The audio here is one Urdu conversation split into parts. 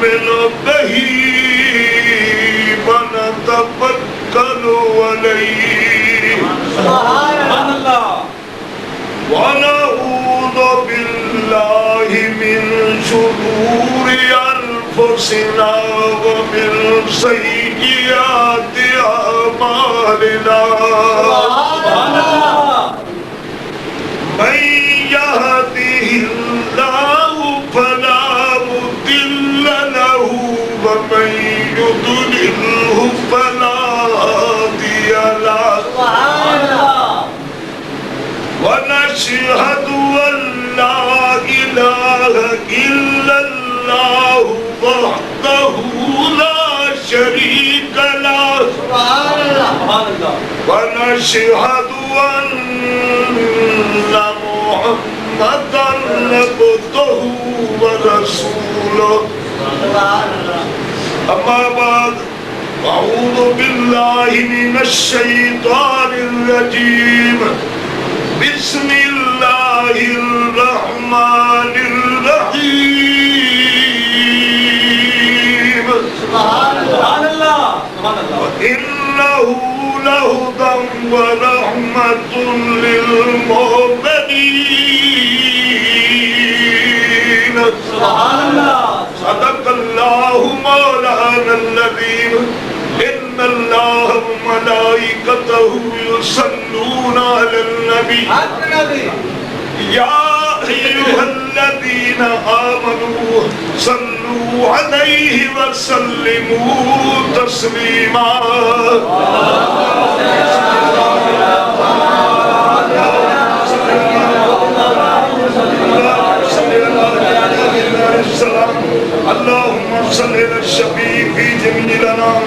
نؤمن به ونتوکل علیہ سبحان اللہ ونعوذ باللہ من شرور انفسنا ومن سیئات اعمالنا سبحان اللہ من يهده الله فلا مضل له ومن يضلله فلا هادي له ونشهد أن لا إله إلا الله وحده لا شريك له ونشهد أن محمدا عبده ورسوله أما بعد أعوذ بالله من الشيطان الرجيم بسم الله الرحمن الرحيم سبحان اللہ وإنه لهدى ورحمة للمؤمنين سبحان اللہ صدق الله مولانا العظيم إن الله وملائكته يصلون على النبي يا أيها الذين آمنوا صلوا عليه وسلموا تسليما اللهم صل على الشفيع في جميع الأنام.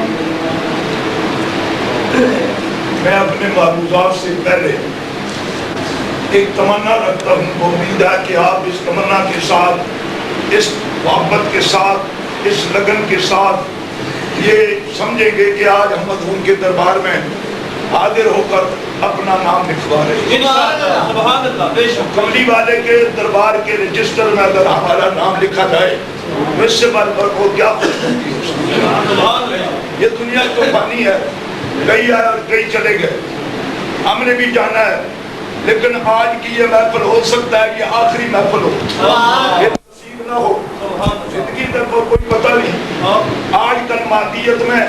میں اپنے معروضات سے پہلے ایک تمنا رکھتا ہوں، امید ہے کہ آپ اس تمنا کے ساتھ، اس محبت کے ساتھ، اس لگن کے ساتھ یہ سمجھیں گے کہ آج ہم مدعون کے دربار میں حاضر ہو کر اپنا نام لکھوا رہے ہیں. سبحان اللہ بے شک کملی والے کے دربار کے رجسٹر میں اگر ہمارا نام لکھا جائے تو اس سے بڑھ کر وہ کیا خوش ہوتی ہو سکتی ہے. یہ دنیا تو فانی ہے، کئی آئے اور کئی چلے گئے، ہم نے بھی جانا ہے، لیکن آج کی یہ محفل ہو سکتا ہے کہ آخری محفل ہو، یہ نصیب نہ ہو. زندگی تک کو کوئی پتہ نہیں. آج کل مادیت میں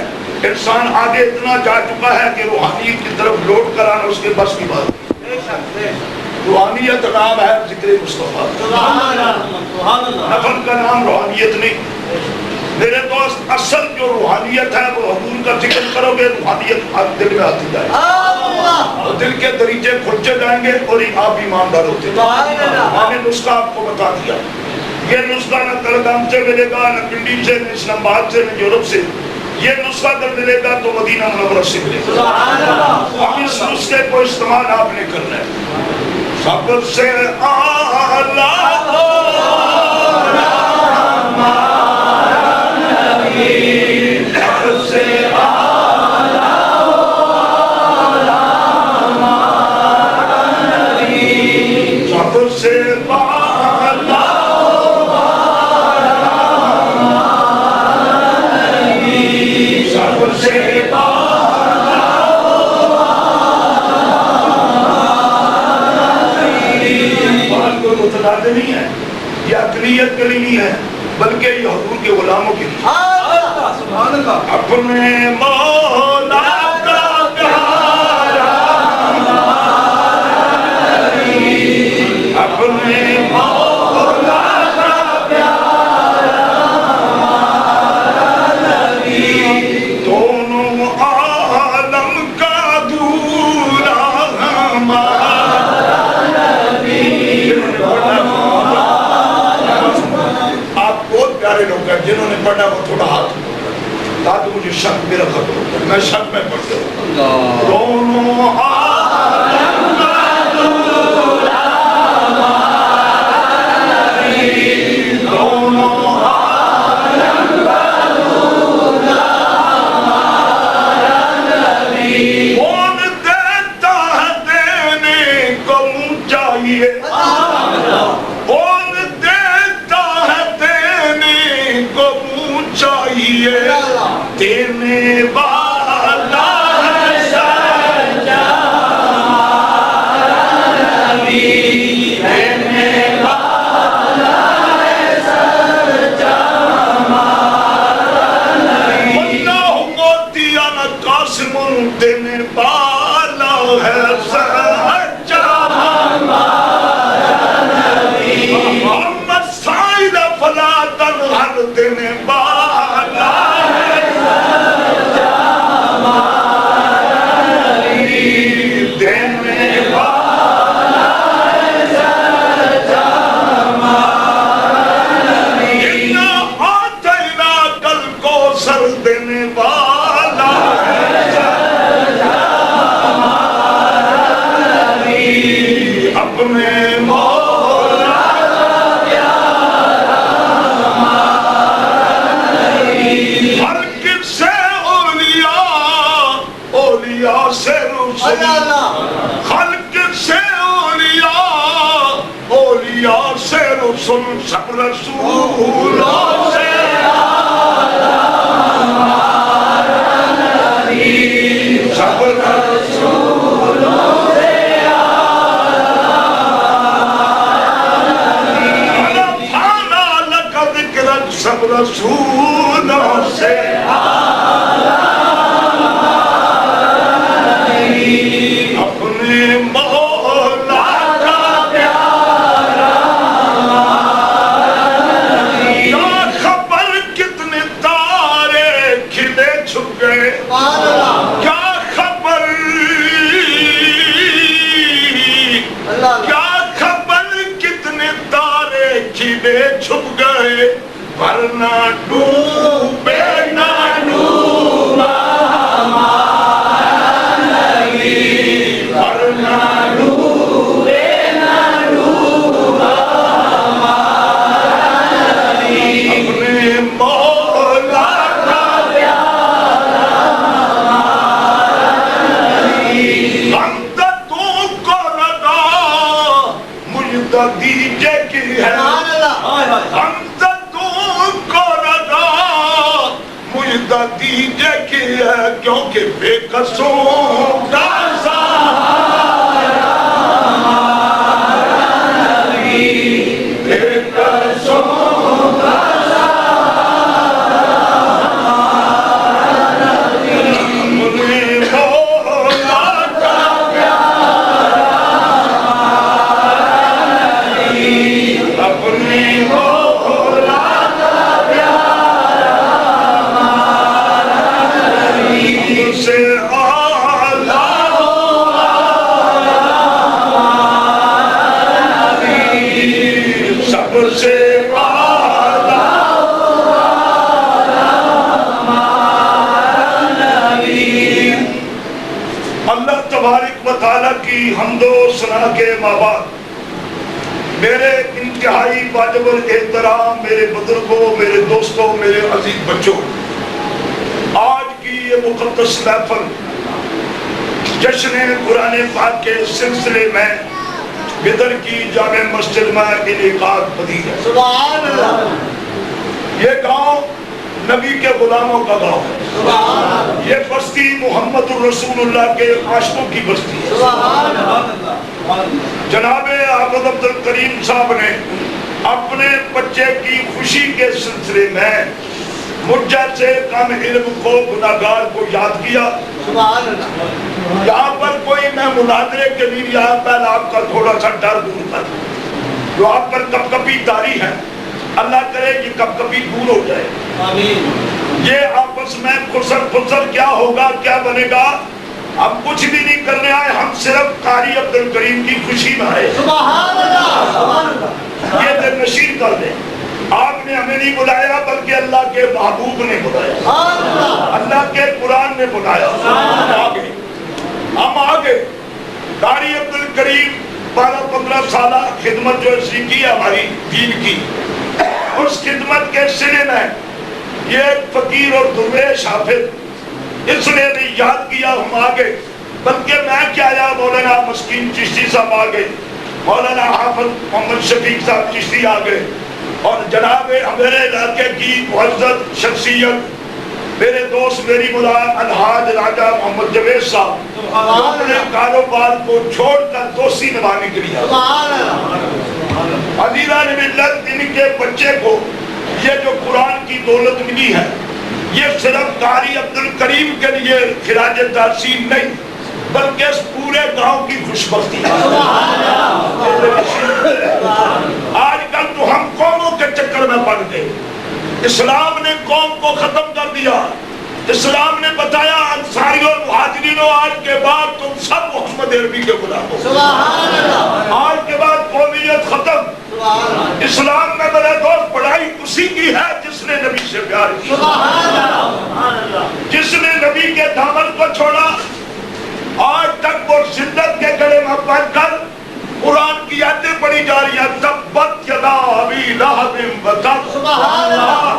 انسان آگے اتنا جا چکا ہے کہ روحانیت کی طرف لوٹ کر آنا اس کے بس کی بات. روحانیت نام ہے ذکر مصطفیٰ، نفل کا نام روحانیت نہیں. میرے دوست اصل جو روحانیت ہے وہ حضور کا ذکر کرو گے، روحانیت دل میں آتی جائے، اور دل کے دریچے کھلتے جائیں گے اور آپ ایماندار ہوتے جائیں گے. میں نے نسخہ آپ کو بتا دیا. یہ نسخہ نہ کلگام سے ملے گا، نہ پنڈی سے، نہ اسلام آباد سے، نہ یورپ سے. یہ نسخہ اگر ملے گا تو مدینہ منورہ سے ملے گا. اب اس نسخے کو استعمال آپ نے کرنا ہے. سب سے اعلیٰ نہیں ہے، یہ اقلیت کے لیے نہیں ہے، بلکہ یہ حضور کے غلاموں کے لیے. اپنے مولا کا پیارا اپنے مولا کا پیارا دونوں عالم کا دورا ہمارا. لوگ ہیں جنہوں نے پڑھا وہ تھوڑا ہاتھ تاکہ مجھے شک بھی رکھا کرو، میں شک میں پڑھتا ہوں. دونوں عالم کا دورا ہمارا نبی، دونوں عالم کا دورا ہمارا نبی. کون دیتا ہے دینے کو منہ چاہیے، کون دیتا ہے دینے کو منہ یہ دینے والا ہے سچا نبی، دینے والا ہے سچا نبی، اللہ موتیان قاسم دینے والا ہے سچا نبی، محمد سائد فلا تنہر دینے والا ہے سچا نبی، دینے والا ہے سچا نبی، اِنَّا آتَيْنَاكَ الْكَوْثَرَ دینے والا ہے سچا نبی، اپنے مولا ہر سے اولیاء سے رسول، خلق سے اولیاء سے رسول، سب رسولوں سے سب رسولوں سے رفعنا لک ذکرک، سب رسولوں سے اپنے مولا کا پیارا کیا خبر کتنے تارے کھلے چھپ گئے، کیا خبر کیا خبر کتنے تارے کھلے چھپ گئے، ورنہ ڈوبے نہ ڈوبا اپنے مولا کا ہم تو کو رضا مجھے دیجے کی ہے، ہم تو کو رضا مجھے دیجے کی ہے، کیونکہ بے قصوں کا اللہ تبارک و تعالیٰ کی حمد و ثنا کے بعد میرے انتہائی واجب الاحترام میرے بزرگوں، میرے دوستوں، میرے عزیز بچوں، آج کی یہ مقدس محفل جشن قرآن پاک کے سلسلے میں بدر کی جامع مسجد میں انعقاد پذیر ہے۔ سبحان اللہ۔ یہ گاؤں نبی کے غلاموں کا گاؤں ہے، یہ بستی محمد الرسول اللہ کے عاشقوں کی بستی ہے۔ سبحان اللہ۔ جناب حافظ عبد الکریم صاحب نے اپنے بچے کی خوشی کے سلسلے میں مجھ سے کم علم کو گناہگار کو یاد کیا۔ سبحان اللہ۔ یہاں پر کوئی میں مناظرے کے لیے یہاں پر آپ کا تھوڑا سا ڈر دور کر جو آپ پر کپ کپی تاری ہے، اللہ کرے یہ کپ کپی دور ہو جائے۔ آمین۔ یہ آپس میں خسر کیا ہوگا، کیا بنے گا، ہم کچھ بھی نہیں کرنے آئے، ہم صرف قاری عبد الکریم کی خوشی میں آئے۔ سبحان اللہ۔ سبحان اللہ۔ یہ دل نشین کر دیں، آپ نے ہمیں نہیں بلایا بلکہ اللہ کے محبوب نے بلایا، سبحان اللہ۔ اللہ کے قرآن نے بلایا۔ ہم آگے قاری عبد الکریم 12-15 سالہ خدمت جو اس نے کی ہماری دین کی، اس خدمت کے سلے میں یہ ایک فقیر اور درویش حافظ اس نے بھی یاد کیا، ہم آگے بلکہ میں کیا یا مولانا مسکین چشتی صاحب آگے، مولانا حافظ محمد شفیق صاحب چشتی آگے، اور جناب ہمارے علاقے کی معزز شخصیت میرے دوست میری ملازم الحاج راجہ محمد جوید صاحب جو اپنے کاروبار کو چھوڑ کر دوستی نبھانے کے لیے عزیزان ملت، ان کے بچے کو یہ جو قرآن کی دولت ملی ہے یہ صرف قاری عبد الکریم کے لیے خراج تحسین نہیں بلکہ اس پورے گاؤں کی خوشبختی ہے۔ آج کل تو ہم قوموں کے چکر میں پڑ گئے، اسلام نے قوم کو ختم کر دیا۔ اسلام نے بتایا انصاریوں اور مہاجرینوں آج کے بعد تم سب محمد عربی کے غلام ہو، آج کے بعد قومیت ختم۔ اسلام میں میرے دوست پڑھائی اسی کی ہے جس نے نبی سے پیار کیا، جس نے نبی کے دامن کو چھوڑا۔ آج تک وہ شدت کے گلے میں پڑھ کر قرآن کی آیتیں پڑھی جا رہی ہیں، تبت یدا ابی لہب وتب ما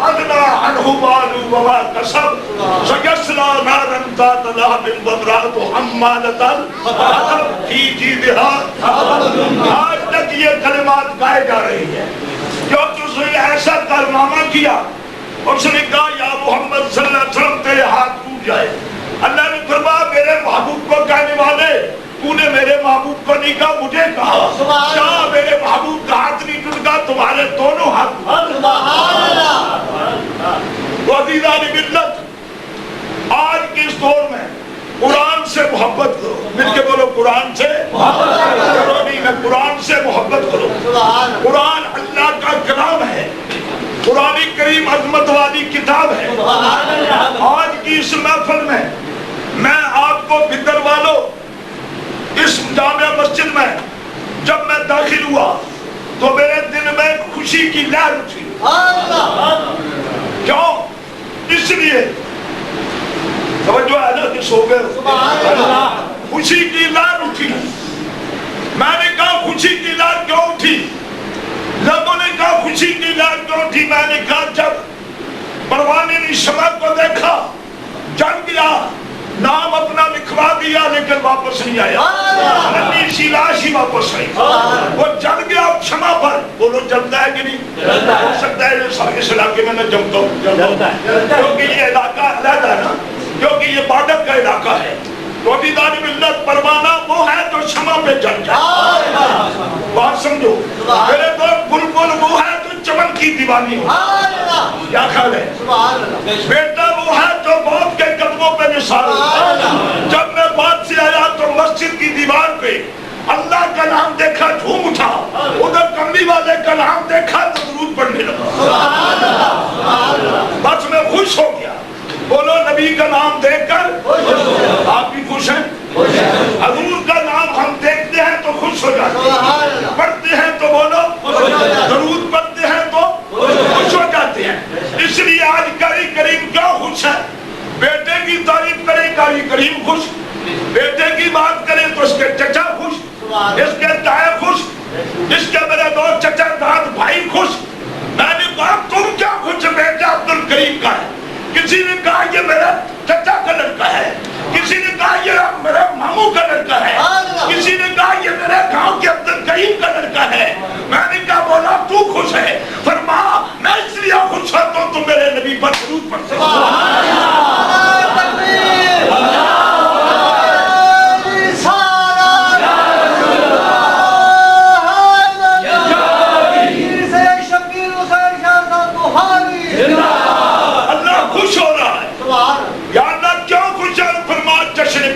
اغنی عنہ مالہ وما کسب سیصلی نارا ذات لہب وامرأتہ حمالۃ الحطب فی جیدہا حبل۔ آج تک یہ کلمات گائے جا رہی ہیں کیونکہ اس نے ایسا کارنامہ کیا، اس نے کہا یا محمد صلی اللہ علیہ وسلم تیرے ہاتھ ٹوٹ جائے۔ اللہ نے فرمایا میرے محبوب کو کہنے والے تو نے میرے محبوب کو نہیں کہا، مجھے کہا۔ کیا میرے محبوب کا ہاتھ نہیں ٹوٹا؟ تمہارے دونوں ہاتھ۔ تو عزیزان ملت، آج کے اس دور میں قرآن سے محبت کرو، مل کے بولو قرآن سے محبت کرو، قرآن سے محبت کرو۔ قرآن اللہ کا کلام ہے، قرآن کریم عظمت والی کتاب ہے۔ آج کی اس محفل میں آپ کو بدر والوں اس جامع مسجد میں جب میں داخل ہوا تو میرے دل میں خوشی کی لہر اٹھی۔ کیوں؟ اس لیے توجہ ہے نا کہ سو گئے، خوشی کی لہر اٹھی۔ میں نے کہا خوشی کی لہر کیوں اٹھی؟ لوگوں نے کہا خوشی کی لہر کیوں اٹھی؟ میں نے کہا جب پروانے نے شمع کو دیکھا، جل گیا، نام اپنا لکھوا دیا لیکن واپس نہیں آیا، ننھی سی لاش ہی واپس آئی، وہ جل گیا شمع پر۔ بولو جلتا ہے کہ نہیں؟ ہو سکتا ہے اس علاقے میں نہ جمتا ہوں کیونکہ یہ علاقہ علیحدہ ہے نا، کیونکہ یہ بارڈر کا علاقہ ہے۔ تو عزیزان ملت، پروانہ وہ ہے جو شمع پہ جل جائے، بات سمجھو میرے دوست، بلبل وہ ہے جو چمن کی دیوانی ہو۔ کیا خیال ہے؟ بیٹا وہ ہے جو موت کے قدموں پہ نثار ہو۔ جب میں بات سے آیا تو مسجد کی دیوار پہ اللہ کا نام دیکھا، جھوم اٹھا، ادھر کملی والے کا نام دیکھا تو درود پڑھنے لگا، بس میں خوش ہو گیا۔ بولو نبی کا نام دیکھ کر آپ بھی خوش ہیں؟ حضور کا نام ہم دیکھتے ہیں تو خوش ہو جاتے ہیں، پڑھتے ہیں تو بولو درود پڑھتے ہیں تو خوش ہو جاتے ہیں۔ اس لیے آج قاری کریم کیوں خوش ہے؟ بیٹے کی تعریف کرے قاری کریم خوش، بیٹے کی بات کرے تو اس کے چچا خوش، اس کے تائے خوش، اس کے میرے دو چچا داد بھائی خوش۔ میں نے کہا تم کیا خوش؟ بیٹا عبد الکریم کا ہے، کسی نے کہا یہ میرا چچا کا لڑکا ہے، کسی نے کہا یہ میرا ماموں کا لڑکا ہے، کسی نے کہا یہ میرے گاؤں کے عبد الکریم کا لڑکا ہے۔ میں نے کہا بولا تو خوش ہے؟ فرما میں اس لیے خوش ہوتا ہوں تم میرے نبی پر درود پڑھتے ہو۔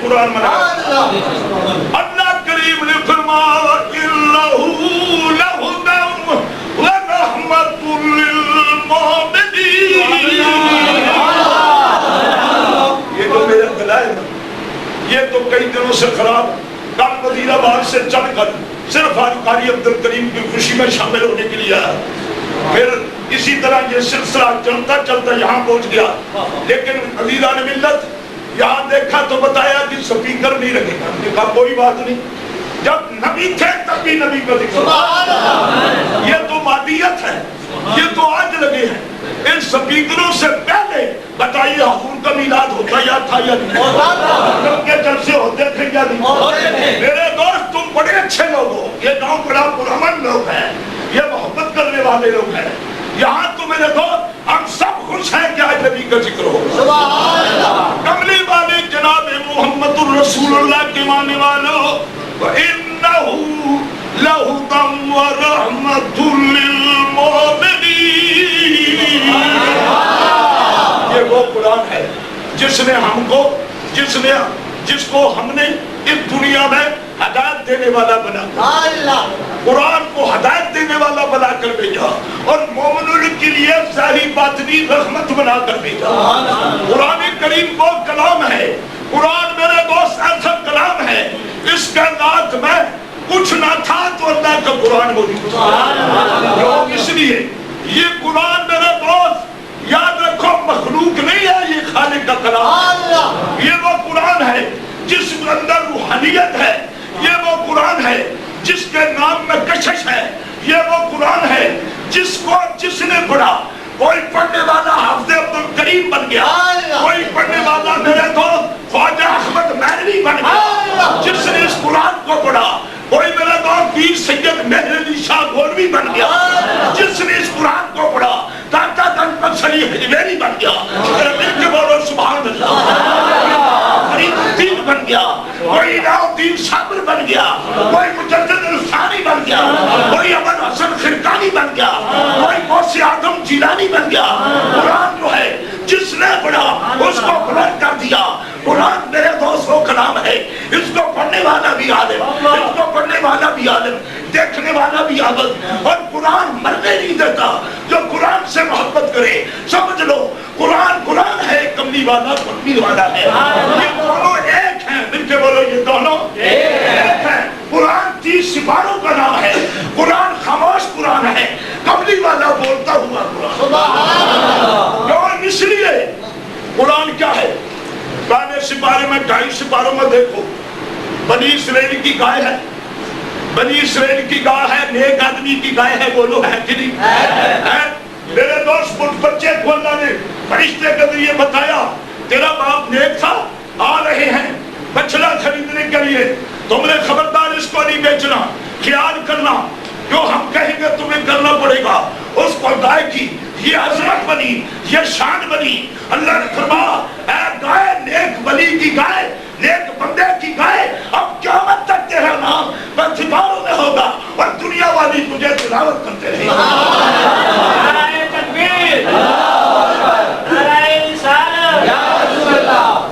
قرآن منا اللہ کریم نے فرمایا انہ لہدی ورحمۃ للمؤمنین۔ یہ تو میرا گلا ہے، یہ تو کئی دنوں سے خراب، کل وزیر آباد سے چل کر صرف قاری عبد الکریم کی خوشی میں شامل ہونے کے لیے آیا، پھر اسی طرح یہ سلسلہ چلتا چلتا یہاں پہنچ گیا۔ لیکن عزیزان ملت، یہاں دیکھا تو بتایا کہ سپیکر نہیں رکھے گا، ہم نے کہا کوئی بات نہیں، جب نبی تھے تب بھی نبی کا ذکر، یہ تو مادیت ہے، یہ تو آج لگے ہیں۔ ان سپیکروں سے پہلے بتائیے حضور کا میلاد ہوتا یا تھا یا نہیں؟ ان کے جلسے ہوتے تھے یا نہیں؟ میرے دوست تم بڑے اچھے لوگ ہو، یہ گاؤں بڑا پرامن لوگ ہیں، یہ محبت کرنے والے لوگ ہیں، یہاں تو میرے دوست ہم سب خوش ہیں کہ آج نبی کا ذکر ہو۔ ایمان والو وَإِنَّهُ لَهُدًى وَرَحْمَةٌ لِّلْمُؤْمِنِينَ. یہ وہ قرآن ہے جس کو ہم نے اس دنیا میں ہدایت دینے والا بنا کر قرآن کو ہدایت دینے والا بنا کر بھیجا اور مومنوں کے لیے ظاہری باطنی رحمت بنا کر بھیجا. قرآن کریم وہ کلام ہے. قرآن میرے دوست ایسا کلام ہے اس کائنات میں کچھ نہ تھا تو اللہ کا قرآن موجود تھا. اس لیے یہ قرآن میرے دوست یاد رکھو مخلوق نہیں ہے, یہ خالق کا کلام. یہ وہ قرآن ہے جس کے اندر روحانیت ہے. یہ وہ قرآن ہے جس کے نام میں کشش ہے. یہ وہ قرآن ہے جس نے پڑھا کوئی پڑھنے والا حافظ عبد الکریم بن گیا, کوئی پڑھنے والا میرے دوست خواجہ احمد مہروی بن گیا. جس نے اس قرآن کو پڑھا کوئی میرا دوست پیر سید مہر علی شاہ گولوی بن گیا. جس نے اس قرآن کو پڑھا داتا گنج بخشلی حجویری بن گیا. مل کے بولو سبحان اللہ. فرید الدین بن گیا, کوئی علاؤالدین صابر بن گیا, کوئی مجدد الثانی بن گیا, کوئی ابو حسن خرقانی بن گیا, کوئی غوث اعظم جیلانی بن گیا. قرآن جو ہے جس نے پڑھا اس کو بلند کر دیا. قرآن میرے دوست وہ کلام ہے, اس کو پڑھنے والا بھی عالم, اس کو پڑھنے والا بھی عالم, دیکھنے والا بھی عابد. اور قرآن مرنے نہیں دیتا. جو قرآن سے محبت کرے سمجھ لو قرآن قرآن ہے, کملی والا کملی والا ہے. یہ دونوں ایک ہیں. مل کے بولو یہ دونوں ایک ہیں. قرآن 30 سپاروں کا نام ہے. قرآن خاموش قرآن ہے, کملی والا بولتا ہوا قرآن. اس لیے قرآن کیا ہے؟ پہلے سپارے میں 2.5 سپاروں میں دیکھو بنی اسرائیل کی گائے ہے. بنی اسرائیل کی گائے ہے, نیک آدمی کی گائے ہے. بولو ہے کہ نہیں ہے؟ میرے دوست بچے کو اللہ نے فرشتے کے ذریعے بتایا تیرا باپ نیک تھا, آ رہے ہیں بچڑا خریدنے کے لیے, تم نے خبردار اس کو نہیں بیچنا, خیال کرنا جو ہم کہیں گے تمہیں کرنا پڑے گا. اس کو گائے کی یہ عظمت بنی, یہ شان بنی. اللہ نے فرمایا اے گائے, نیک ولی کی گائے, نیک بندے کی گائے, اب قیامت تک تیرا نام سپاروں میں ہوگا اور دنیا والی تجھے تلاوت کرتے رہے. نعرہ تکبیر, نعرہ رسالت,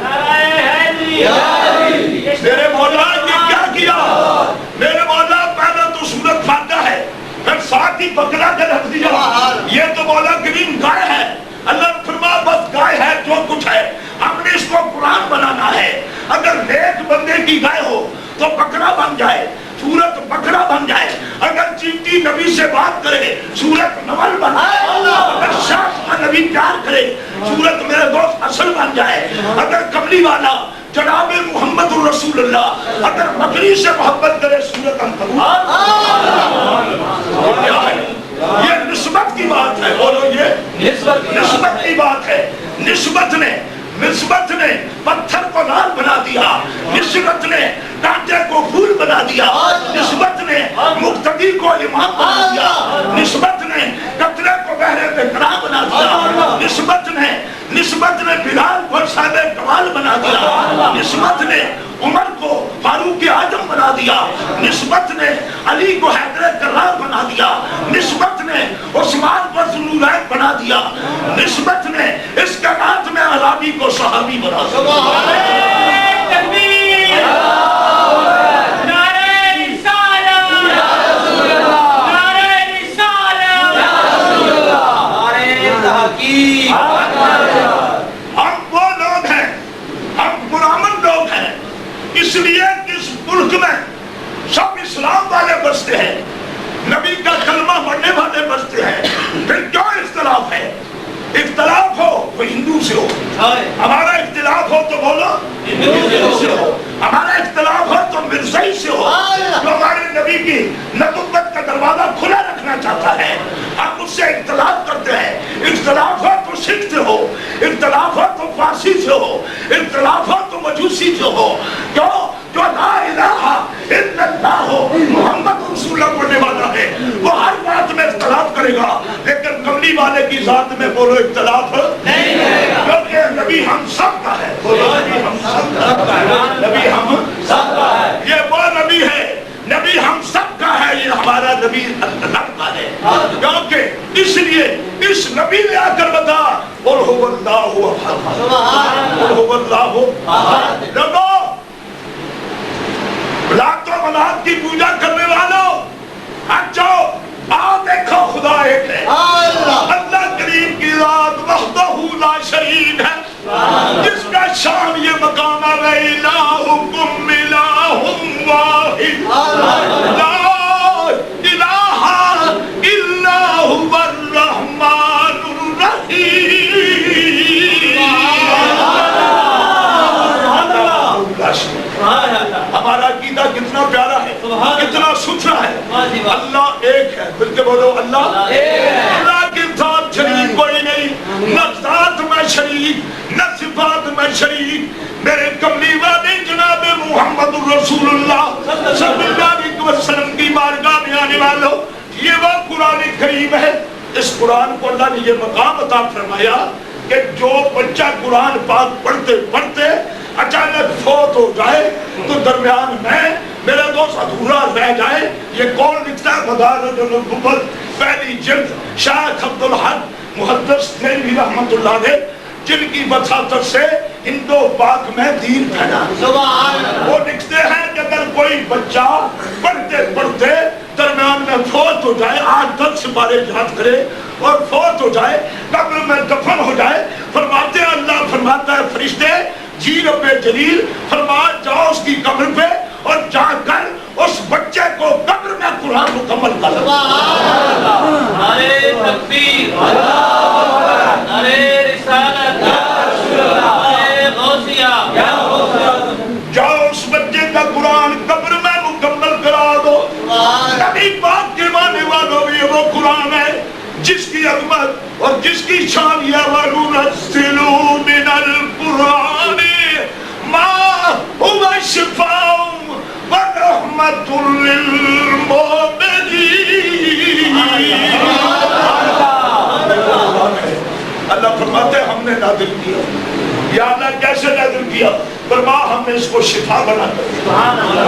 نعرہ حیدری. میرے مولا نے کیا کیا؟ میرے مولا پہلا تو سورت فاتحہ ہے, پھر ساتھ ہی بکرا کے رکھ دیا. یہ تو مولا کریم گائے ہے. اللہ نے فرمایا بس گائے ہے جو کچھ ہے, ہم نے اس کو قرآن بنانا ہے. اگر نیک بندے کی گائے ہو تو بکرا بن جائے, سورت بکرا بن جائے. اگر چینٹی نبی سے بات کرے سورت نمل بن جائے. اگر شاخ کا نبی پیار کرے سورت میرے دوست اصل بن جائے. اگر کملی والا جناب محمد رسول اللہ اگر بکری سے محبت کرے سورت عنکبوت. یہ نسبت کی بات ہے. بولو یہ نسبت کی بات ہے. نسبت نے پتھر کو لال بنا دیا, نسبت نے کانٹے کو پھول بنا دیا, نسبت نے مقتدی کو امام بنا دیا, نسبت نے قطرے کو بحر بقرا بنا دیا, نسبت نے بلال کو صاحب کمال بنا دیا, نسبت نے عمر کو فاروق اعظم بنا دیا, نسبت نے علی کو حیدر کرار بنا دیا, نسبت نے عثمان کو ذوالنورین بنا دیا, نسبت نے اس کائنات میں عربی کو صحابی بنا دیا. تکبیر, نعرہ رسالت, نعرہ رسالت, نعرہ تحقیق. ہم وہ لوگ ہیں, ہم پرامن لوگ ہیں, اس لیے اس ملک میں سب اسلام والے بستے ہیں, نبی کا کلمہ پڑھنے والے بستے ہیں. پھر کیوں اختلاف ہے؟ اختلاف ہو تو ہندو سے ہو, ہمارا اختلاف ہو تو بولو ہندو سے ہو, ہمارا اختلاف ہو تو مرزائی سے ہو جو ہمارے نبی کی نبوت کا دروازہ کھلا رکھنا چاہتا ہے. ہم اس سے اختلاف کرتے ہیں. اختلاف ہو تو سکھ سے ہو, اختلاف ہو تو فارسی سے ہو, اختلاف ہو تو مجوسی سے ہو. کیوں؟ جو لا الہ الا اللہ ہو محمد رسول اللہ پڑھنے والا ہے وہ ہر بات میں اختلاف کرے گا, لیکن کملی والے کی ذات میں بولو اختلاف نہیں کرے گا, کیونکہ نبی ہم سب کا ہے. بولو نبی ہم سب کا ہے, نبی ہم سب کا ہے. نبی رب کا ہے، کیونکہ اس لیے اس نبی نے آ کر بتا قل هو اللہ احد، قل هو اللہ احد۔ لوگوں لات و منات کی پوجا کرنے والوں ہٹ جاؤ، آؤ دیکھو خدا ایک ہے، اللہ کریم کی ذات وحدہ لا شریک ہے، جس کا شان یہ مقام ہے الہکم الہ واحد لا الہ الا هو الرحمن الرحیم۔ ہمارا عقیدہ کتنا پیارا ہے، کتنا ستھرا ہے، اللہ ایک ہے، بلکہ بولو اللہ اللہ کے ساتھ شریک کوئی نہیں، نہ ذات میں شریک نہ صفات میں شریک۔ میرے کملی والے جناب محمد رسول اللہ صلی اللہ علیہ وسلم کی بارگاہ میں آنے والوں، یہ وہ قرآن کریم ہے۔ اس قرآن کو اللہ نے یہ مقام عطا فرمایا کہ جو بچہ قرآن پاک پڑھتے پڑھتے اچانک فوت ہو جائے تو درمیان میں میرا دوست ادھورا رہ جائے، یہ کون لکھتا ہے؟ مدارج النبوت پہلی جلد، شیخ عبدالحق محدث دہلوی رحمۃ اللہ علیہ، جن کی وساطت سے ہندو پاک میں دین پھیلا۔ وہ لکھتے ہیں کہ اگر کوئی بچہ پڑھتے پڑھتے درمیان میں فوت ہو جائے، 8-10 سپارے یاد کرے اور فوت ہو جائے، قبر میں دفن ہو جائے، فرماتے ہیں اللہ فرماتا ہے فرشتے جی رب جلیل فرما جاؤ اس کی قبر پہ اور جا کر اس بچے کو قبر میں قرآن مکمل کر دو۔ نعرہ تکبیر، نعرہ رسالت، نعرہ غوثیہ، جاؤ اس بچے کا قرآن قبر میں مکمل کرا دو۔ نبی پاک کے ماننے والوں یہ وہ قرآن ہے جس کی عظمت اور جس کی شان یہ وَنُنَزِّلُ مِنَ الْقُرْآنِ مَا هُوَ شِفَاءٌ وَرَحْمَةٌ لِّلْمُؤْمِنِينَ۔ اللہ فرماتے ہیں ہم نے نازل کیا۔ یا اللہ کیسے نازل کیا؟ فرما ہم نے اس کو شفا بنا کر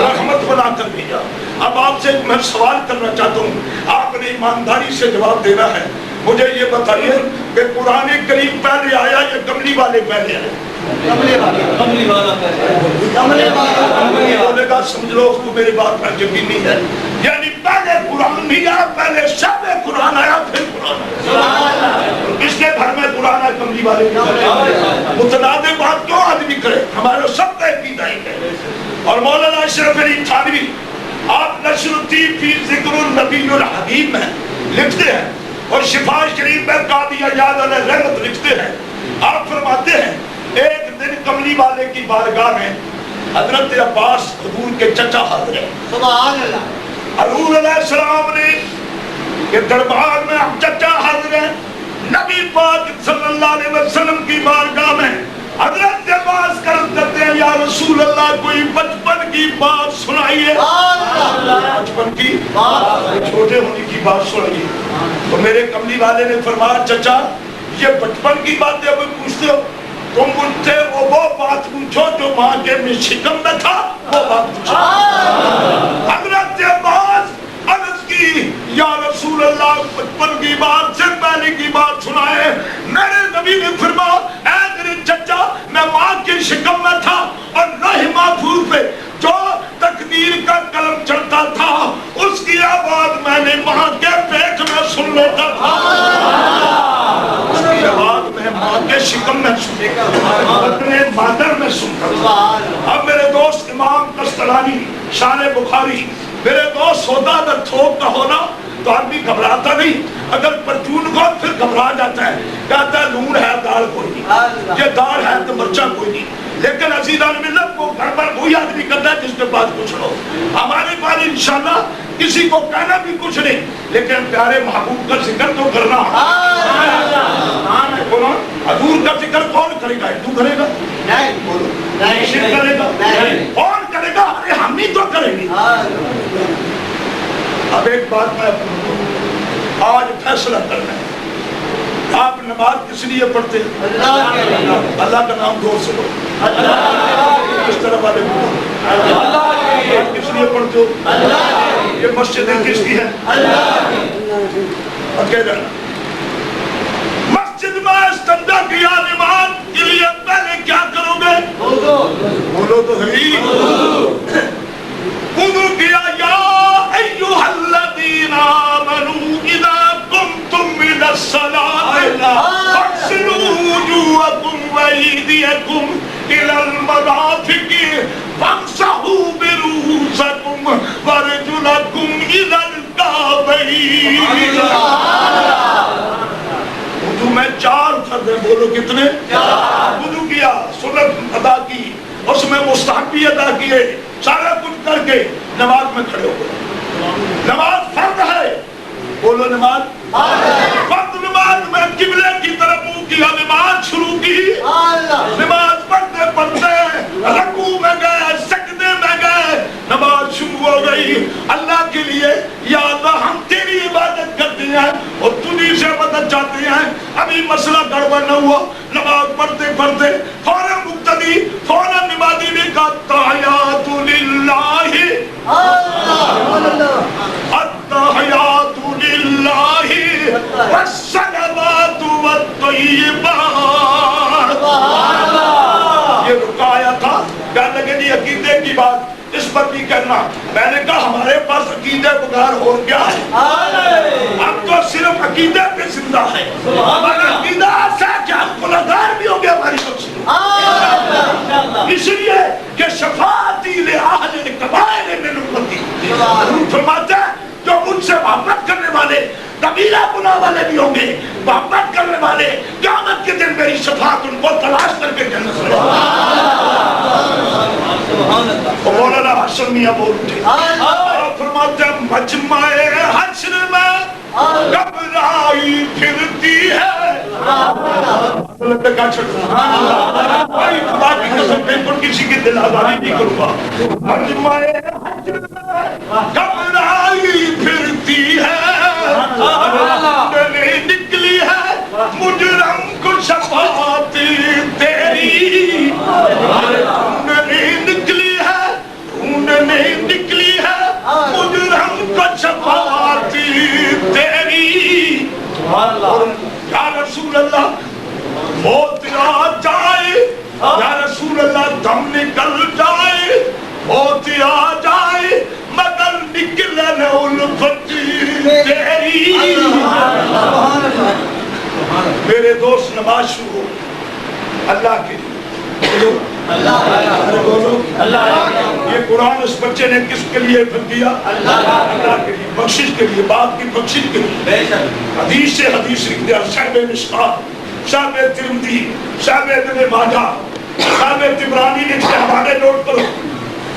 رحمت بنا کر دیا۔ اب آپ سے میں سوال کرنا چاہتا ہوں، آپ نے ایمانداری سے جواب دینا ہے۔ مجھے یہ بتائیے کہ قرآن کریم پہلے آیا یا کملی والے پہلے آئے؟ کملی والا بولے گا سمجھ لو اس کو میری بات پر یقین نہیں ہے، یعنی پہلے قرآن نہیں آیا، پہلے شب قرآن آیا پھر قرآن آیا۔ کس کے گھر میں قرآن آیا؟ کملی والے۔ متنازع بات کیوں آدمی کرے؟ ہمارے سب کا عقیدہ ہی ہے۔ اور مولانا اشرف علی تھانوی آپ نشر الدین فی ذکر النبی الحبیب میں لکھتے ہیں اور شفا شریف میں قاضی ایاز علیہ رحمت لکھتے ہیں، آپ فرماتے ہیں ایک دن کملی والے کی بارگاہ میں حضرت عباس حضور کے چچا حاضر ہیں۔ سبحان اللہ۔ حضور علیہ السلام نے کہ دربار میں چچا حاضر ہیں، نبی پاک صلی اللہ علیہ وسلم کی بارگاہ میں حضرت عباس کرتے کرتے ہیں یا رسول اللہ کوئی بچپن کی بات سنائیے۔ بچپن کی چھوٹے ہونے کی بات سنائیے۔ تو میرے کملی والے نے فرمایا چچا یہ بچپن کی باتیں ابھی پوچھتے ہو، تم مجھ سے وہ بات پوچھو جو ماں کے شکم میں تھا، وہ بات پوچھو۔ حضرت عباس عرض کی یا رسول اللہ بچپن کی بات سے پہلے کی بات سنائے۔ میرے نبی نے فرمایا اے میرے چچا میں ماں کے شکم میں تھا اور لوح محفوظ پہ جو تقدیر کا قلم چڑھتا تھا اس کی آواز میں نے ماں کے پیٹ میں سن لیتا تھا، اس کی آواز میں ماں کے شکم میں سنتا تھا، اپنے مادر میں سنتا تھا۔ اب میرے دوست امام قسطلانی شان بخاری، میرے دوست سودا اگر تھوک کا ہونا تو آدمی گھبراتا نہیں، اگر پرچون کو پھر گھبرا جاتا ہے، کہتا ہے لون ہے دال کوئی نہیں، یہ دال ہے تو مرچا کوئی نہیں۔ لیکن عزیزان ملت کو گھر پر وہی آدمی کرتا ہے جس کے پاس کچھ ہو۔ ہمارے پاس انشاءاللہ کسی کو کہنا بھی کچھ نہیں، لیکن پیارے محبوب کا ذکر تو کرنا ہے۔ حضور کا ذکر کون کرے گا؟ تو کرے گا؟ نہیں بولو شرک کرے گا؟ کون کرے گا؟ ارے ہم ہی تو کریں گے۔ اب ایک بات میں آج فیصلہ کرنا ہے، آپ نماز کس لیے پڑھتے ہیں؟ اللہ کا نام دور سے لو، اس طرح والے بولو۔ کس لیے پڑھتے ہو؟ یہ مسجدیں کس کی ہیں؟ اکیلا مسجد میں استنجا کیا نماز کے لیے پہلے کیا کرو گے؟ بولو تو صحیح وضو کیا یا ایھا الذین آمنوا اذا قمتم الى الصلاۃ فاغسلوا وجوہکم وایدیکم الى المرافق وامسحوا برؤوسکم وارجلکم الى الکعبین وضو میں 4 فرض ہیں بولو کتنے؟ وضو کیا سنت ادا کی اس میں مستحب بھی ادا کیے سارا کچھ کر کے نماز میں کھڑے ہو گئے نماز فرض ہے بولو نماز فرض نماز میں قبلے کی طرف منہ کیا نماز شروع کی نماز پڑھتے پڑھتے رکوع میں گئے سجدے میں گئے نماز شروع ہو گئی اللہ کے لیے یا اللہ ہم تیری عبادت کرتے ہیں اور تجھی سے مدد چاہتے ہیں ابھی مسئلہ گڑبڑ نہ ہوا نماز پڑھتے پڑھتے فوراً مقتدی فوراً نمازی نے کہا تحیات للہ التحیات للہ والصلوات والطیبات یہ رکایا تھا کہنے لگے جی عقیدے کی بات اس پر بھی کرنا میں نے کہا ہمارے پاس عقیدے بغیر اور کیا ہے ہم تو صرف عقیدے پہ زندہ ہے ہمارا عقیدہ ایسا ہے کہ ہم گنہگار بھی ہوں گے ہماری بخشی اس لیے کہ شفاعتی لأہل الکبائر من امتی فرماتا ہے جو مجھ سے محبت کرنے والے کبیرہ گناہ والے بھی ہوں گے محبت کرنے والے قیامت کے دن میری شفاعت ان کو تلاش کر کے جنت میں مولانا حسن میاں بول اٹھے فرماتے ہیں مجمع حشر میں گھبرائی پھرتی ہے بھائی خدا کی قسم بالکل کسی کی دل آزاری نہیں کروں گا مجمع حشر میں گھبرائی پھرتی ہے نکلی ہے مجرم کو شفاعت تیری نکلی ہے نکلی ہے مجرم کو شفاعت تیری یا رسول اللہ موت آ جائے یا رسول اللہ دم نکل جائے موت آ جائے مگر نکلے نہ الفت تیری میرے دوست نماز شروع ہو اللہ کے لیے یہ قرآن اس بچے نے کس کے لیے حفظ کیا اللہ کے لیے بخشش کے لیے باپ کی بخشش کے لیے حدیث سے حدیث لکھ دیا صاحب مشکات صاحب ترمذی صاحب ابن ماجہ صاحب طبرانی نے اس کے حوالے نوٹ کرو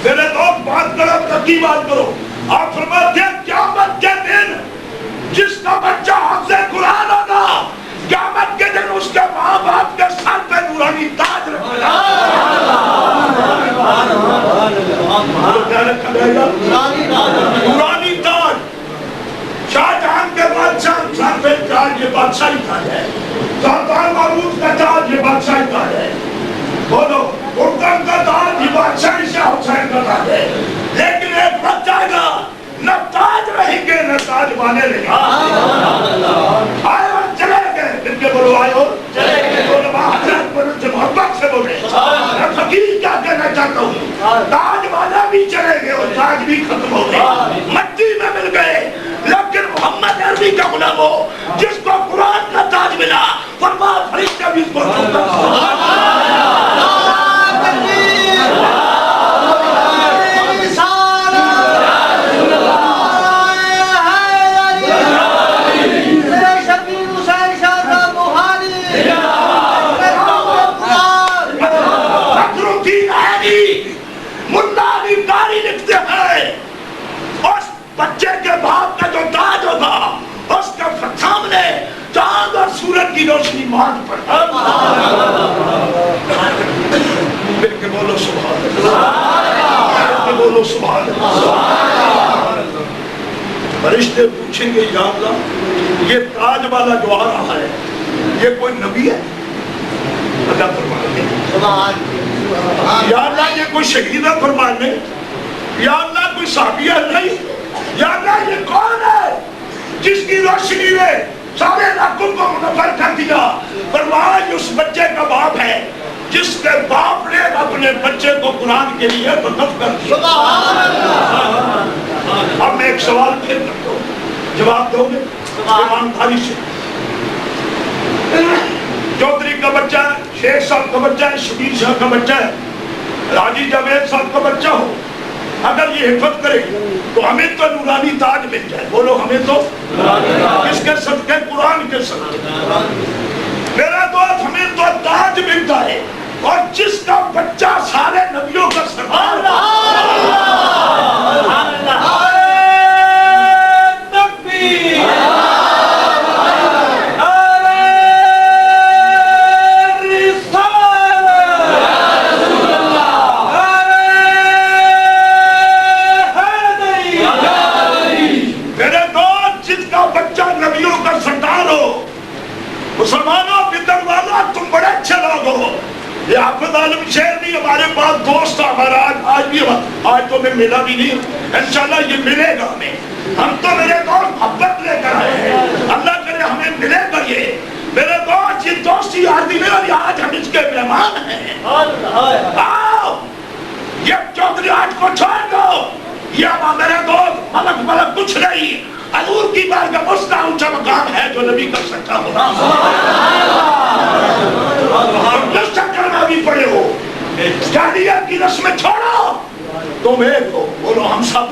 میرے دوست بات کرو تکی بات کرو آپ فرماتے ہیں قیامت کے دن جس کا بچہ حافظ قرآن ہوگا قیامت کے دن اس کے ماں باپ کے سر پہ نورانی تاج رکھے گا نورانی تاج شاہ جہاں کے بادشاہ سر پہ تاج یہ بادشاہی تاج ہے سلطان محمود کا تاج یہ بادشاہی تاج ہے بولو اردن کا تاج یہ بادشاہی شاہ حسین کا تاج ہے لیکن ایک وقت آئے گا نہ تاج رہیں گے نہ تاج والے رہیں گے آئے اور چلے گئے پھر کے بولو آئے اور چلے گئے علماء حضرت پر ان سے محبت سے بولے میں فقیر کیا کہنا چاہتا ہوں تاج والا بھی چلے گئے اور تاج بھی ختم ہو گئے مٹی میں مل گئے لیکن محمد عربی کا غلام ہو جس کو قرآن کا تاج ملا فرما فرشتہ بھی اس کو بچے کے باپ کا جو تاج ہوگا اس کے سامنے چاند اور سورج کی روشنی مانگ پڑتا مل کے بولو سبحان اللہ بولو سبحان اللہ فرشتے پوچھیں گے یا اللہ یہ تاج والا جو آ رہا ہے یہ کوئی نبی ہے اللہ فرمانے یا اللہ یہ کوئی شہید ہے فرمانے یا اللہ کوئی صحابی ہے نہیں یا اللہ یہ کون ہے جس کی روشنی نے سارے علاقوں کو منور کر دیا؟ فرمایا یہ اس بچے کا باپ ہے جس کے باپ نے اپنے بچے کو قرآن کے لیے وقف کر دیا۔ اب میں ایک سوال پھر کرتا ہوں، جواب دو گے ایمانداری سے؟ چودھری کا بچہ ہے، شیخ صاحب کا بچہ ہے، شبیر صاحب کا بچہ ہے، راجی جاوید صاحب کا بچہ ہو، اگر یہ حفظ کرے تو ہمیں تو نورانی تاج مل جائے۔ بولو ہمیں تو کس کے صدقے؟ قرآن کے صدقے۔ میرا دوست ہمیں تو تاج ملتا ہے، اور جس کا بچہ سارے نبیوں کا سردار مسلمانوں بدر والا تم بڑے اچھے لوگ ہو۔ یہ حافظ عالم شیر نہیں، ہمارے پاس دوست ہمارا آج بھی، آج تو میں ملا بھی نہیں، انشاءاللہ یہ ملے گا ہمیں۔ ہم تو میرے دوست محبت لے کر آئے ہیں، اللہ کرے ہمیں ملے گا یہ۔ میرے دوست یہ دوستی یادی نہیں، اور آج ہم اس کے مہمان ہیں۔ آؤ یہ چودھری آج کو چھوڑ دو، یہ میرے دوست ملک کچھ نہیں، حضور کی بار کا مستا اونچا مقام ہے جو نبی کر سکتا ہونا۔ جس چکر میں بھی پڑے ہو، جاہلیت کی رسمیں چھوڑو، تم ایک ہو۔ بولو ہم سب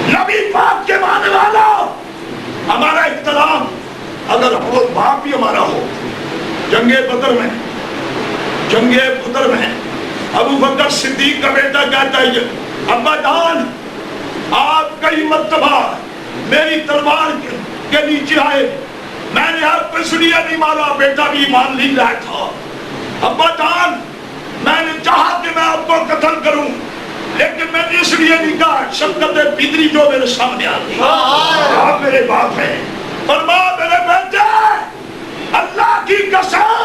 نبی پاک کے ماننے والا۔ ہمارا اختلاف اگر ہو، باپ بھی ہمارا ہو، جنگ بدر میں ابو بکر صدیق کا بیٹا کہتا ہے ابا جان آپ کئی مرتبہ میری تلوار کے نیچے آئے، میں نے آپ پہ سنیا نہیں مارا، بیٹا بھی ایمان نہیں لایا تھا۔ ابا جان میں نے چاہا کہ میں آپ کو قتل کروں، لیکن میں نے اس لیے نہیں کہا، شفقت بدری جو میرے سامنے آتی، آپ میرے باپ ہیں۔ فرمایا میرے بیٹے اللہ کی قسم،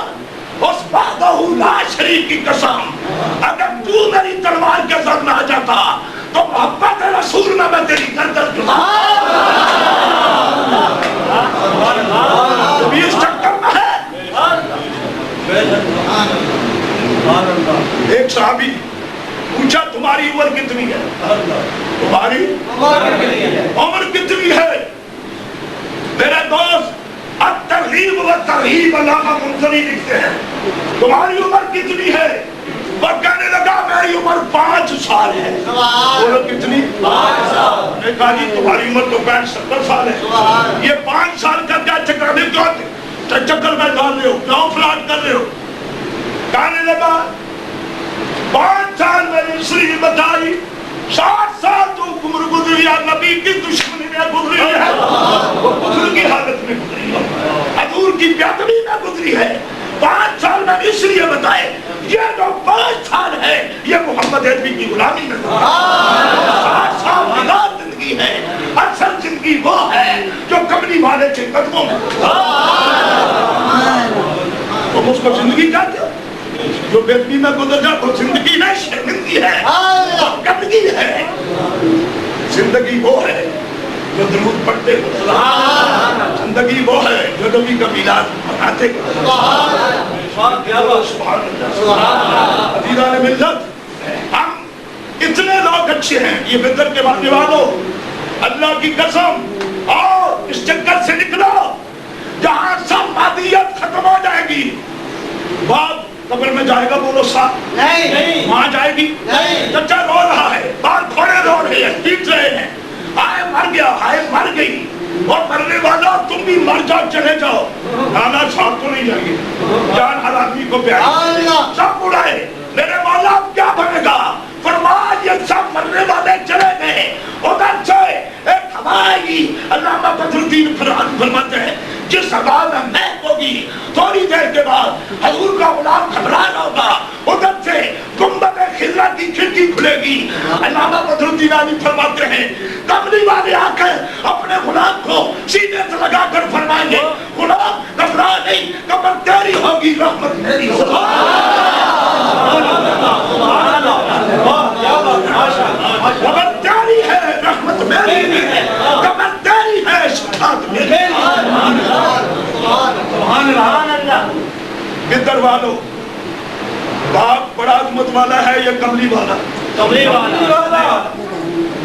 اس وحدہ لا شریک کی قسم، اگر تو میری تلوار کے ساتھ نہ آ جاتا تو محبت رسول میں تیری گردن جدا۔ بھی اس چکر میں ہے۔ ایک صحابی پوچھا تمہاری عمر کتنی ہے؟ تمہاری عمر کتنی ہے؟ میرے دوست الترغیب و ترہیب علامہ منذری لکھتے ہیں تمہاری عمر کتنی ہے؟ وہ کہنے لگا میری عمر 5 سال ہے۔ بولو کتنی؟ 5 سال۔ میں کہا جی تمہاری عمر تو 65-70 سال ہے، یہ 5 سال کا کیا چکر میں چکر میں ڈال رہے ہو، کیوں فلاٹ کر رہے ہو؟ کہنے لگا 5 سال میں نے اس لیے بتائی، 60 سال تو عمر گزری ہے، نبی کی دشمنی میں گزری ہے، وہ کفر کی حالت میں گزری ہے، حضور کی بیعدبی میں گزری ہے۔ 5 سال میں اس لیے بتائے، یہ جو 5 سال ہے یہ محمد عربی کی غلامی میں گزری ہے۔ 60 سال بغیر زندگی ہے، اصل زندگی وہ ہے جو کملی والے کے قدموں میں تم اس کو زندگی کہتے ہو؟ جو بیدبی میں گزر جا وہ زندگی نہیں، شرمندگی ہے، وہ گندگی ہے۔ زندگی وہ ہے جو درود پڑھتے ہو، زندگی وہ ہے جو نبی کا میلاد مناتے ہو۔ عزیزان ملت، ہم اتنے لوگ اچھے ہیں، یہ بدر کے ماننے والوں، اللہ کی قسم اور اس چکر سے نکلو جہاں سب مادیت ختم ہو جائے گی، باپ قبر میں جائے گا، بولو صاحب نہیں، وہاں جائے گی نہیں، چچا رو رہا ہے، بال کھوڑے رو رہے ہیں، پیٹ رہے ہیں، ہائے مر گیا، ہائے مر گئی، اور مرنے والا تم بھی مر جاؤ، چلے جاؤ، نانا صاحب کو نہیں جائیں گے، جان ہر آدمی کو پیاری، سب اڑائے، میرے مولا اب کیا بنے گا؟ فرمایا یہ سب مرنے والے چلے گئے، ادھر سے ایک ہوا آئے گی، علامہ بدر الدین فرماتے ہیں جس ہوا میں مہک ہوگی، تھوڑی دیر کے بعد حضور کا غلام گھبرا رہا ہوگا، ادھر سے گنبد خضرا کی کھڑکی کھلے گی، علامہ بدر الدین فرماتے ہیں کملی والے آ کر اپنے غلام کو سینے سے لگا کر فرمائیں گے غلام گھبرا نہیں، قبر تیری ہوگی، رحمت میری ہوگی۔ میری ہے, قبر تیری ہے, شہادت میری ہے. سبحان اللہ. بدر والو, باپ بڑا عظمت والا ہے یا کملی والا؟ کملی والا.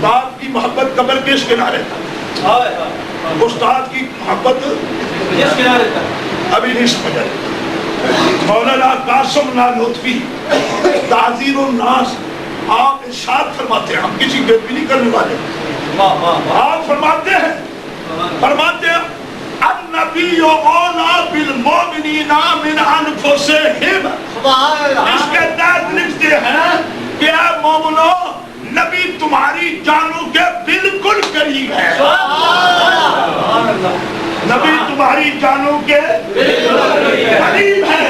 باپ کی محبت قبر کس کنارے تھا؟ استاد کی محبت جس کنارے تک ابھی نہیں سمجھ آئی. مولانا قاسم نانوتوی تعزیر الناس آپ ارشاد فرماتے ہیں, ہم کسی بے نہیں کرنے والے, آپ فرماتے ہیں النبی اولا بالمؤمنین من انفسہم. اس کے تحت لکھتے ہیں کہ اے مومنو, نبی تمہاری جانوں کے بالکل قریب ہے. نبی تمہاری جانوں کے قریب ہے.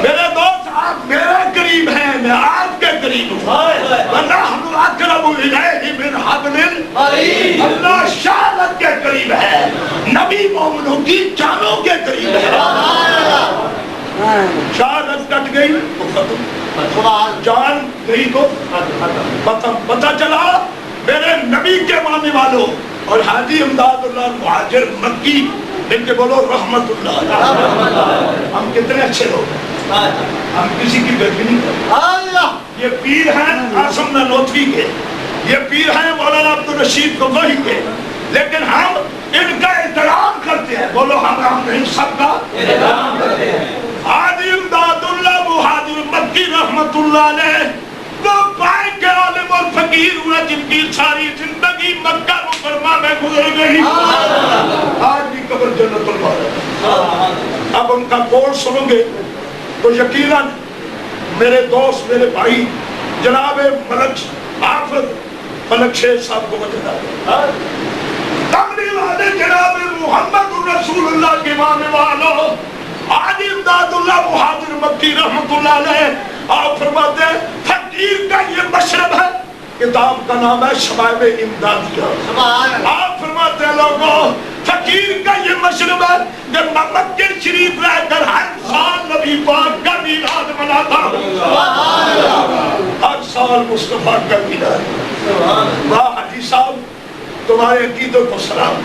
میرے دوست, آپ میرے قریب ہیں, میں آپ کے قریب ہوں. وَنَحْنُ أَقْرَبُ إِلَيْهِ مِنْ حَبْلِ الْوَرِيدِ. اللہ شہادت کے قریب ہے, نبی مومنوں کی جانوں کے قریب ہے. شہادت کٹ گئی تو ختم, جان گئی تو پتہ چلا. میرے نبی کے ماننے والوں اور حاجی امداد اللہ مہاجر مکی, ان کے بولو رحمت اللہ. ہم کتنے اچھے لوگ ہیں, ہم کسی کی بےزتی نہیں کرتے. یہ پیر ہیں قاسم نانوتوی کے, یہ پیر ہیں مولانا عبدالرشید گنگوہی کے, لیکن ہم ان کا احترام کرتے ہیں. بولو ہم ان سب کا احترام کرتے ہیں. حاجی امداد اللہ مہاجر مکی رحمت اللہ علیہ وہ پائے کے عالم اور فقیر ہوئے جن کی ساری زندگی مکہ مکرمہ میں گزر گئی. آج بھی قبر جنت اللہ ہے. اب ان کا قول سنو گے تو یقیناً میرے دوست, میرے بھائی جناب ملک حافظ ملک شیر صاحب کو وجہ دار کملی والے جناب محمد رسول اللہ کے ماننے والوں حاجی امداد اللہ مہاجر مکی رحمت اللہ علیہ آپ فرماتے ہیں فقیر کا یہ مشرب ہے. کتاب کا نام ہے شمائل امدادیہ. آپ فرماتے ہیں لوگوں فقیر کا یہ مشرب ہے جب مکہ شریف رہ کر ہر سال نبی پاک کا میلاد مناتا, ہر سال مصطفیٰ کا میلاد. واہ حاجی صاحب, تمہارے عقیدے کو سلام.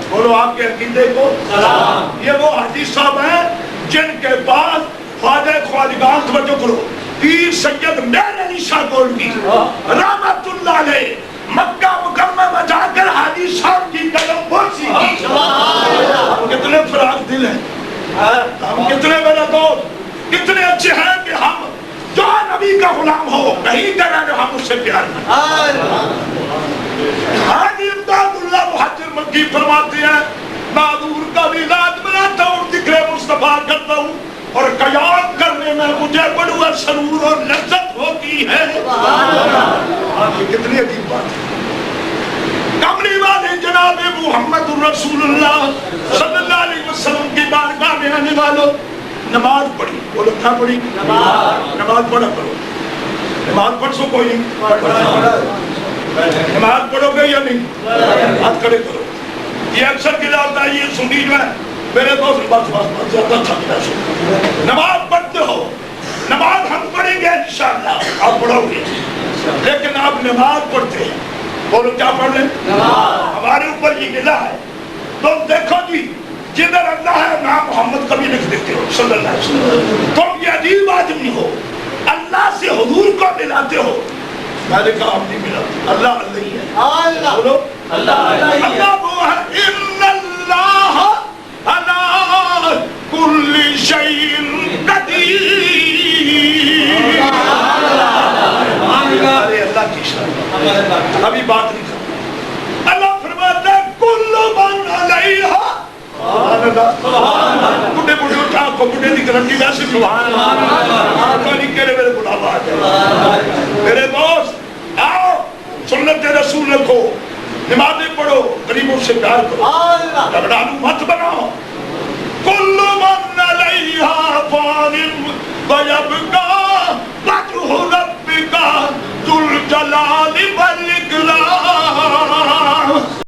بولو آپ کے عقیدے کو سلام. یہ وہ حاجی صاحب ہیں جن کے پاس خواجہ خواجگان, توجہ کرو, پیر سید میر علی شاہ گولڈی رحمت اللہ علیہ مکہ مکرمہ میں جا کر حاجی صاحب کی قدم بوسی کی. ہم کتنے فراغ دل ہیں, ہم کتنے میرے دوست کتنے اچھے ہیں کہ ہم جو نبی کا غلام ہو کہیں کریں جو ہم اس سے پیار کریں. حاجی امداد اللہ مہاجر مکی فرماتے ہیں معذور کا میلاد مناتا ہوں, ذکر مصطفیٰ کرتا ہوں اور قیام کرنے میں مجھے بڑا سرور اور لذت ہوتی ہے. یہ کتنی عجیب بات ہے. کملی والے جناب محمد رسول اللہ صلی اللہ علیہ وسلم کی بارگاہ میں آنے والوں نماز پڑھی. بولو کیا پڑھی؟ نماز پڑھا کرو. نماز پڑھ سو کوئی نہیں, نماز پڑھو گے یا نہیں؟ ہاتھ کھڑے کرو. یہ اکثر کی جاتا ہے, یہ سنی جو ہے میرے دوست بات زیادہ تھکتا ہے. نماز پڑھتے ہو, نماز ہم پڑھیں گے انشاءاللہ, آپ پڑھو گے, لیکن آپ نماز پڑھتے ہیں. بولو کیا پڑھ لیں؟ ہمارے اوپر یہ ملا ہے. تم دیکھو جی جدھر اللہ ہے نام محمد کبھی لکھ دیتے ہو صلی اللہ علیہ وسلم. تم یہ عجیب آدمی ہو, اللہ سے حضور کو ملاتے ہو. میں نے کہا آپ نہیں ملاتے, اللہ اللہ ہی ہے. بولو اللہ وہ ہے. ان اللہ علی کل شیء قدیر. اللہ کی شان ابھی بات نہیں کرتا. اللہ فرماتا ہے کل من علیہا بڑھے بڑھے اٹھا کو بڑھے دی گرنٹی ویسے سبحان اللہ کاری کہنے میرے بڑھاوا آ جائے. میرے دوست آؤ سنت رسول رکھو, نمازیں پڑھو, غریبوں سے پیار کرو, جھگڑالو مت بناؤ. کل من علیہا فان ویبقى